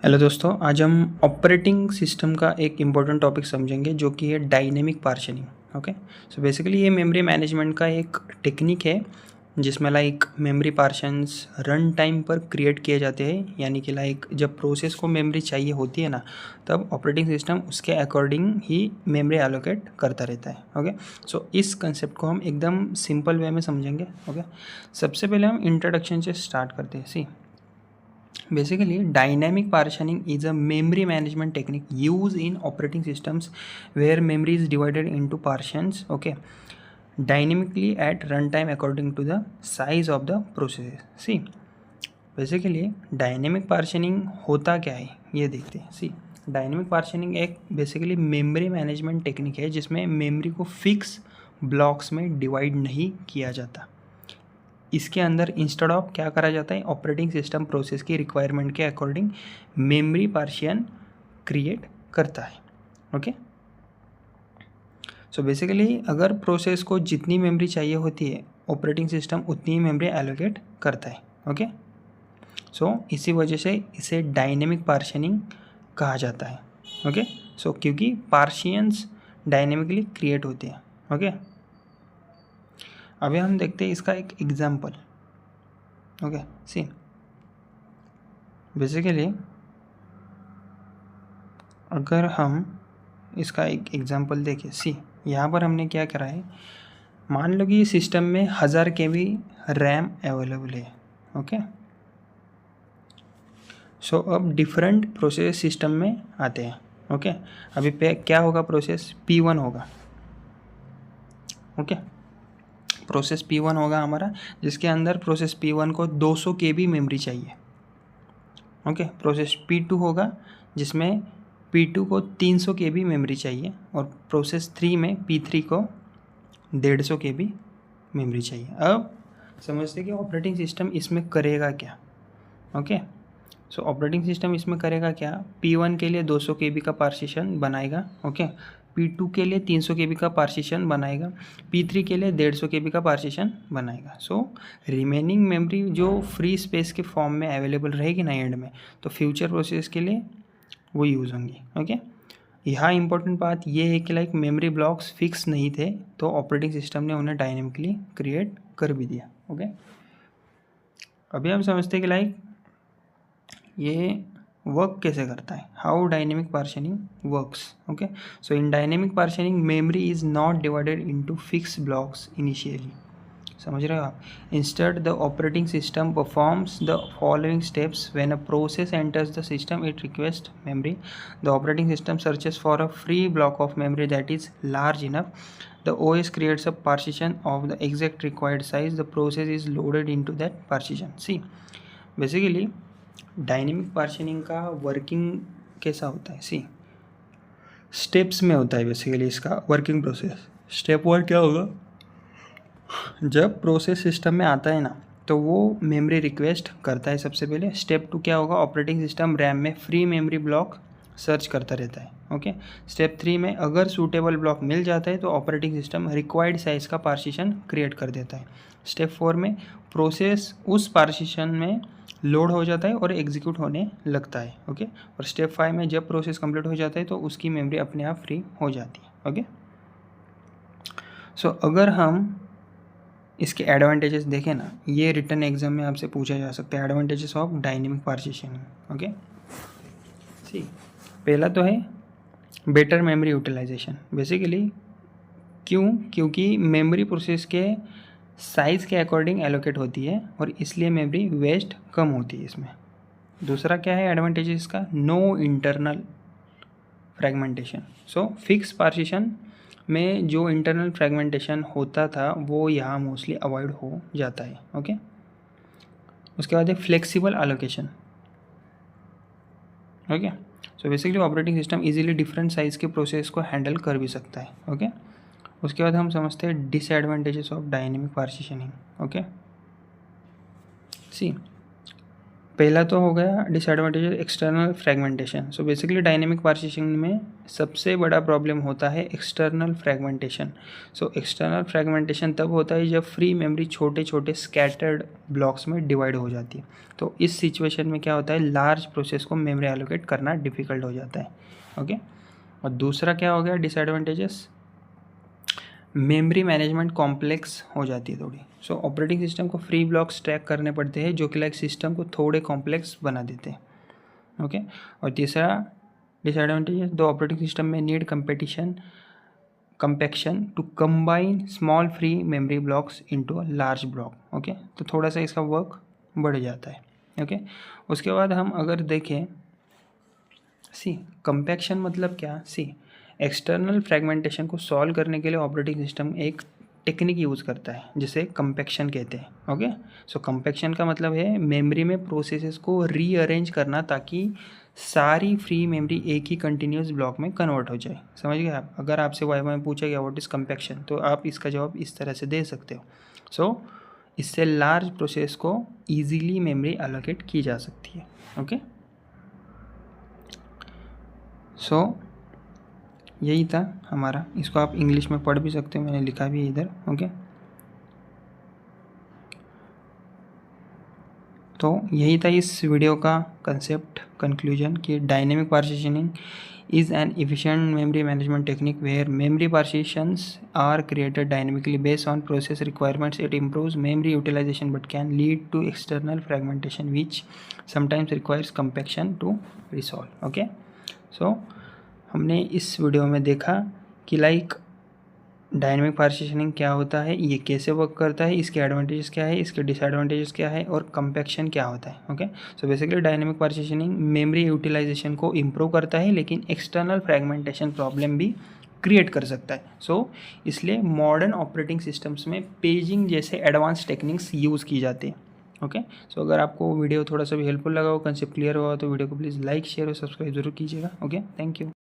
Hello दोस्तों, आज हम ऑपरेटिंग सिस्टम का एक इम्पोर्टेंट टॉपिक समझेंगे जो कि है डायनेमिक पार्शनिंग। ओके, सो बेसिकली ये मेमोरी मैनेजमेंट का एक टेक्निक है जिसमें लाइक मेमोरी पार्शंस रन टाइम पर क्रिएट किए जाते हैं। यानी कि लाइक जब प्रोसेस को मेमोरी चाहिए होती है ना, तब ऑपरेटिंग सिस्टम उसके अकॉर्डिंग ही मेमोरी एलोकेट करता रहता है। ओके, सो इस कंसेप्ट को हम एकदम सिंपल वे में समझेंगे। ओके, सबसे पहले हम इंट्रोडक्शन से स्टार्ट करते हैं। सी, basically, dynamic partitioning is a memory management technique used in operating systems where memory is divided into partitions, okay, dynamically at runtime according to the size of the processes. See, basically, dynamic partitioning होता क्या है ये देखते हैं। See, dynamic पार्शनिंग एक basically memory management technique है जिसमें memory को फिक्स ब्लॉक्स में डिवाइड नहीं किया जाता। इसके अंदर इंस्टेड ऑफ क्या करा जाता है, ऑपरेटिंग सिस्टम प्रोसेस की रिक्वायरमेंट के अकॉर्डिंग मेमोरी पार्शियन क्रिएट करता है। ओके, सो बेसिकली अगर प्रोसेस को जितनी मेमोरी चाहिए होती है, ऑपरेटिंग सिस्टम उतनी ही मेमोरी एलोकेट करता है। ओके, सो इसी वजह से इसे डायनेमिक पार्शनिंग कहा जाता है। ओके, सो क्योंकि पार्शियंस डायनेमिकली क्रिएट होते हैं। ओके, अभी हम देखते हैं इसका एक एग्जाम्पल। ओके, सी, बेसिकली अगर हम इसका एक एग्जांपल देखें, सी यहाँ पर हमने क्या करा है, मान लो कि सिस्टम में 1000 KB रैम अवेलेबल है। ओके, सो अब डिफरेंट प्रोसेस सिस्टम में आते हैं। ओके, अभी पे क्या होगा, प्रोसेस P1 होगा। ओके, प्रोसेस P1 होगा हमारा, जिसके अंदर प्रोसेस P1 को 200 KB मेमोरी चाहिए। ओके, प्रोसेस P2 होगा जिसमें P2 को 300 KB मेमोरी चाहिए, और प्रोसेस 3 में P3 को 150 KB मेमोरी चाहिए। अब समझते कि ऑपरेटिंग सिस्टम इसमें करेगा क्या। ओके, सो ऑपरेटिंग सिस्टम इसमें करेगा क्या, P1 के लिए 200 KB का पार्टीशन बनाएगा। ओके, P2 के लिए 300 KB का पार्टीशन बनाएगा, P3 के लिए 150 KB का पार्टीशन बनाएगा। सो रिमेनिंग मेमोरी जो फ्री स्पेस के फॉर्म में अवेलेबल रहेगी ना एंड में, तो फ्यूचर प्रोसेस के लिए वो यूज़ होंगी। ओके, यहाँ इंपॉर्टेंट बात ये है कि लाइक मेमोरी ब्लॉक्स फिक्स नहीं थे, तो ऑपरेटिंग सिस्टम ने उन्हें डायनेमिकली क्रिएट कर भी दिया। ओके, अभी हम समझते हैं कि लाइक ये वर्क कैसे करता है, how dynamic partitioning works. Okay, so in dynamic partitioning memory is not divided into fix blocks initially. समझ रहे हो आप, instead the operating system performs the following steps when a process enters the system, it request memory, the operating system searches for a free block of memory that is large enough, the OS creates a partition of the exact required size, the process is loaded into that partition. See, basically dynamic partitioning का working कैसा होता है, सी steps में होता है basically इसका working process. Step 1 क्या होगा, जब प्रोसेस सिस्टम में आता है ना, तो वो मेमोरी रिक्वेस्ट करता है सबसे पहले। स्टेप 2 क्या होगा, ऑपरेटिंग सिस्टम रैम में फ्री मेमोरी ब्लॉक सर्च करता रहता है। ओके, स्टेप 3 में अगर सूटेबल ब्लॉक मिल जाता है तो ऑपरेटिंग सिस्टम रिक्वायर्ड साइज का पार्टीशन क्रिएट कर देता है। स्टेप 4 में प्रोसेस उस पार्टीशन में लोड हो जाता है और एग्जीक्यूट होने लगता है। ओके, और स्टेप 5 में जब प्रोसेस कंप्लीट हो जाता है तो उसकी मेमोरी अपने आप फ्री हो जाती है। ओके, सो अगर हम इसके एडवांटेजेस देखें ना, ये रिटर्न एग्जाम में आपसे पूछा जा सकता है, advantages of dynamic partitioning. Okay, see पहला तो है बेटर मेमोरी यूटिलाइजेशन। बेसिकली क्योंकि मेमोरी प्रोसेस के साइज़ के अकॉर्डिंग एलोकेट होती है और इसलिए मेमोरी वेस्ट कम होती है इसमें। दूसरा क्या है एडवांटेज इसका, no internal fragmentation. So fix partition में जो इंटरनल फ्रेगमेंटेशन होता था वो यहाँ मोस्टली अवॉइड हो जाता है। ओके, उसके बाद है flexible allocation. Okay, so basically operating system easily different size के प्रोसेस को हैंडल कर भी सकता है। ओके, उसके बाद हम समझते हैं disadvantages of dynamic partitioning. Okay, see पहला तो हो गया disadvantage external fragmentation. So basically dynamic partitioning में सबसे बड़ा प्रॉब्लम होता है external fragmentation. So external fragmentation तब होता है जब फ्री मेमोरी छोटे छोटे स्कैटर्ड ब्लॉक्स में डिवाइड हो जाती है। तो इस सिचुएशन में क्या होता है, लार्ज प्रोसेस को मेमोरी एलोकेट करना डिफिकल्ट हो जाता है। ओके, और दूसरा क्या हो गया डिसएडवांटेजेस, मेमोरी मैनेजमेंट कॉम्प्लेक्स हो जाती है थोड़ी। सो ऑपरेटिंग सिस्टम को फ्री ब्लॉक्स ट्रैक करने पड़ते हैं जो कि लाइक सिस्टम को थोड़े कॉम्प्लेक्स बना देते हैं। ओके, और तीसरा डिसएडवांटेज, दो ऑपरेटिंग सिस्टम में need compaction to combine small free memory blocks into a large block. Okay, तो थोड़ा सा इसका वर्क बढ़ जाता है। ओके, उसके बाद हम अगर देखें, सी कंपैक्शन मतलब क्या, सी एक्सटर्नल फ्रेगमेंटेशन को सॉल्व करने के लिए ऑपरेटिंग सिस्टम एक टेक्निक यूज़ करता है जिसे कंपैक्शन कहते हैं। ओके, सो कंपैक्शन का मतलब है मेमोरी में प्रोसेसेस को रीअरेंज करना ताकि सारी फ्री मेमोरी एक ही कंटिन्यूस ब्लॉक में कन्वर्ट हो जाए। समझ गए आप? अगर आपसे वाइवा में पूछा गया व्हाट इज़ कंपैक्शन, तो आप इसका जवाब इस तरह से दे सकते हो। सो इससे लार्ज प्रोसेस को ईजीली मेमोरी एलोकेट की जा सकती है। ओके, सो यही था हमारा। इसको आप इंग्लिश में पढ़ भी सकते हो, मैंने लिखा भी है इधर। ओके, तो यही था इस वीडियो का कंसेप्ट कंक्लूजन कि dynamic partitioning is an efficient memory management technique where memory partitions are created dynamically based on process requirements. It improves memory utilization but can lead to external fragmentation which sometimes requires compaction to resolve. Okay, so हमने इस video में देखा कि like dynamic partitioning क्या होता है, ये कैसे वर्क करता है, इसके एडवांटेजेस क्या है, इसके डिसएडवांटेजेस क्या है, और कंपैक्शन क्या होता है। Okay, so basically dynamic partitioning memory utilization को इम्प्रूव करता है लेकिन एक्सटर्नल फ्रेगमेंटेशन प्रॉब्लम भी क्रिएट कर सकता है। सो इसलिए मॉडर्न ऑपरेटिंग सिस्टम्स में पेजिंग जैसे एडवांस टेक्निक्स यूज़ की जाती है। ओके, सो अगर आपको वीडियो थोड़ा सा भी हेल्पफुल लगा हो, कंसेप्ट क्लियर हुआ तो वीडियो को प्लीज़ लाइक शेयर और सब्सक्राइब जरूर कीजिएगा। Okay, thank you.